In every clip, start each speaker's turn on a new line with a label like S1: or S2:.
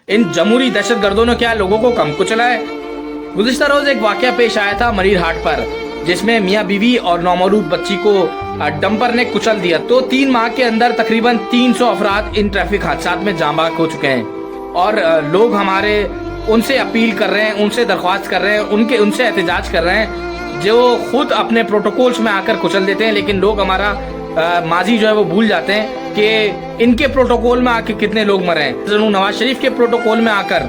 S1: ان جمہوری دہشت گردوں نے کیا لوگوں کو کم کچلا ہے؟ گزشتہ روز ایک واقعہ پیش آیا تھا مریر ہاٹ پر، جس میں میاں بیوی اور نومولود بچی کو ڈمپر نے کچل دیا۔ تو 3 ماہ کے اندر تقریباً 300 افراد ان ٹریفک حادثات میں جاں بحق ہو چکے ہیں، اور لوگ ہمارے ان سے اپیل کر رہے ہیں، ان سے درخواست کر رہے ہیں، ان سے احتجاج کر رہے ہیں، جو خود اپنے پروٹوکولز میں آ کر کچل دیتے ہیں، لیکن لوگ ہمارا ماضی جو ہے وہ بھول جاتے ہیں کہ ان کے پروٹوکول میں آ کے کتنے لوگ مرے ہیں۔ نواز شریف کے پروٹوکول میں آ کر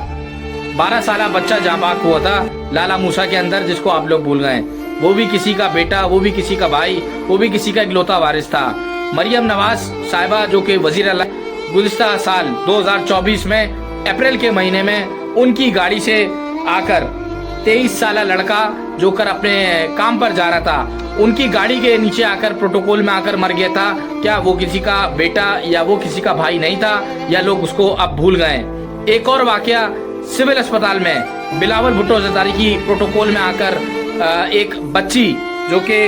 S1: 12 سالہ بچہ جاں بحق ہوا تھا لالا موسیٰ کے اندر، جس کو آپ لوگ بھول گئے، وہ بھی کسی کا بیٹا، وہ بھی کسی کا بھائی، وہ بھی کسی کا اکلوتا وارث تھا۔ مریم نواز صاحبہ جو کہ وزیر اعلیٰ، گزشتہ سال 2024 میں اپریل کے مہینے میں ان کی گاڑی سے آ کر 23 سالہ لڑکا جو کر اپنے کام پر جا رہا تھا، ان کی گاڑی کے نیچے آ کر پروٹوکول میں آ کر مر گیا تھا۔ کیا وہ کسی کا بیٹا یا وہ کسی کا بھائی نہیں تھا، یا لوگ اس کو اب بھول گئے؟ ایک اور واقعہ سول اسپتال میں بلاول بھٹو زرداری کی پروٹوکول میں آ کر ایک بچی جو کہ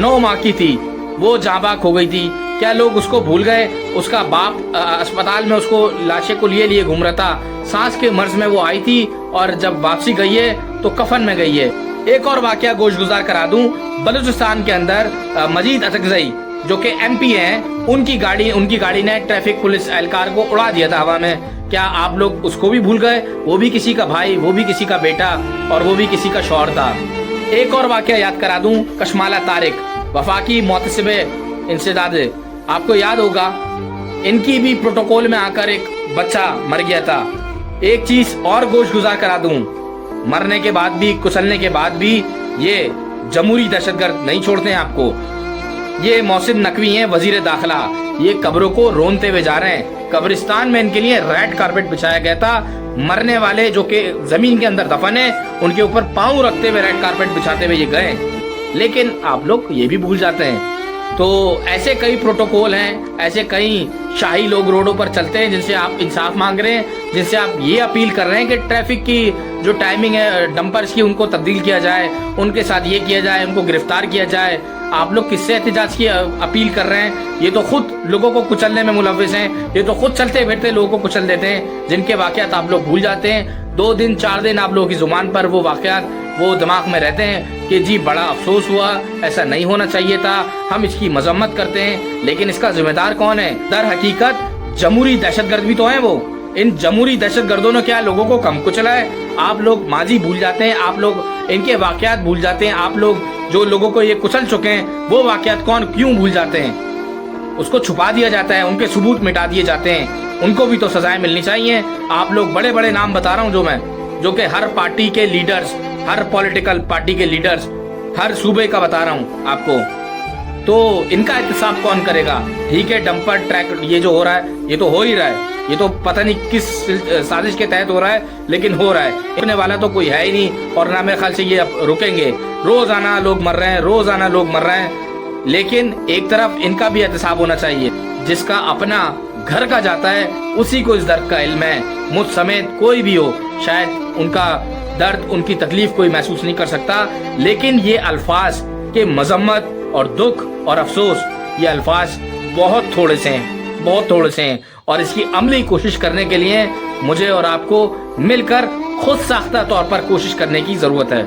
S1: 9 ماہ کی تھی، وہ جاں بحق ہو گئی تھی۔ کیا لوگ اس کو بھول گئے؟ اس کا باپ اسپتال میں اس کو لاشے کو لیے گھوم رہا تھا، سانس کے مرض میں وہ آئی تھی، اور جب واپسی گئی ہے تو کفن میں گئی ہے۔ ایک اور واقعہ گوش گزار کرا دوں، بلوچستان کے اندر مجید اطکزئی جو کہ ایم پی ہیں، ان کی گاڑی نے ٹریفک پولیس اہلکار کو اڑا دیا تھا ہوا میں۔ کیا آپ لوگ اس کو بھی بھول گئے؟ وہ بھی کسی کا بھائی، وہ بھی کسی کا بیٹا، اور وہ بھی کسی کا شوہر تھا۔ ایک اور واقعہ یاد کرا دوں، کشمالہ طارق وفاقی محتسب انسداد، آپ کو یاد ہوگا، ان کی بھی پروٹوکول میں آ کر ایک بچہ مر گیا تھا۔ ایک چیز اور گوش گزار کرا دوں، مرنے کے بعد بھی، کچلنے کے بعد بھی یہ جمہوری دہشت گرد نہیں چھوڑتے ہیں آپ کو۔ یہ محسن نقوی ہیں، وزیر داخلہ، یہ قبروں کو رونتے ہوئے جا رہے ہیں۔ قبرستان میں ان کے لیے ریڈ کارپیٹ بچھایا گیا تھا، مرنے والے جو کہ زمین کے اندر دفن ہیں، ان کے اوپر پاؤں رکھتے ہوئے ریڈ کارپیٹ بچھاتے ہوئے یہ گئے، لیکن آپ لوگ یہ بھی بھول جاتے ہیں۔ تو ایسے کئی پروٹوکول ہیں، ایسے کئی شاہی لوگ روڈوں پر چلتے ہیں جن سے آپ انصاف مانگ رہے ہیں، جن سے آپ یہ اپیل کر رہے ہیں کہ ٹریفک کی جو ٹائمنگ ہے ڈمپرز کی، ان کو تبدیل کیا جائے، ان کے ساتھ یہ کیا جائے، ان کو گرفتار کیا جائے۔ آپ لوگ کس سے احتجاج کی اپیل کر رہے ہیں؟ یہ تو خود لوگوں کو کچلنے میں ملوث ہیں، یہ تو خود چلتے پھرتے لوگوں کو کچل دیتے ہیں، جن کے واقعات آپ لوگ بھول جاتے ہیں۔ 2 دن 4 دن آپ لوگوں کی زبان پر وہ واقعات وہ دماغ میں رہتے ہیں کہ جی بڑا افسوس ہوا، ایسا نہیں ہونا چاہیے تھا، ہم اس کی مذمت کرتے ہیں، لیکن اس کا ذمہ دار کون ہے؟ در حقیقت جمہوری دہشت گرد بھی تو ہیں وہ۔ ان جمہوری دہشت گردوں نے کیا لوگوں کو کم کچلا ہے؟ آپ لوگ ماضی بھول جاتے ہیں، آپ لوگ ان کے واقعات بھول جاتے ہیں، آپ لوگ جو لوگوں کو یہ کچل چکے ہیں وہ واقعات کیوں بھول جاتے ہیں؟ اس کو چھپا دیا جاتا ہے، ان کے ثبوت مٹا دیے جاتے ہیں، ان کو بھی تو سزائیں ملنی چاہیے۔ آپ لوگ بڑے بڑے نام بتا رہا ہوں جو کہ ہر پارٹی کے لیڈرز، ہر پولیٹیکل پارٹی کے لیڈرز، ہر صوبے کا بتا رہا ہوں آپ کو، تو ان کا احتساب کون کرے گا؟ ٹھیک ہے، ڈمپر ٹریک یہ جو ہو رہا ہے یہ تو ہو ہی رہا ہے، یہ تو پتہ نہیں کس سازش کے تحت ہو رہا ہے، لیکن ہو رہا ہے، رکنے والا تو کوئی ہے ہی نہیں، اور نہ میرے خیال سے یہ اب رکیں گے۔ روزانہ لوگ مر رہے ہیں، روزانہ لوگ مر رہے ہیں، لیکن ایک طرف ان کا بھی احتساب ہونا چاہیے۔ جس کا اپنا گھر کا جاتا ہے اسی کو اس درد کا علم ہے، مجھ سمیت کوئی بھی ہو، شاید ان کا درد، ان کی تکلیف کوئی محسوس نہیں کر سکتا، لیکن یہ الفاظ کہ مذمت اور دکھ اور افسوس، یہ الفاظ بہت تھوڑے سے ہیں، اور اس کی عملی کوشش کرنے کے لیے مجھے اور آپ کو مل کر خود ساختہ طور پر کوشش کرنے کی ضرورت ہے۔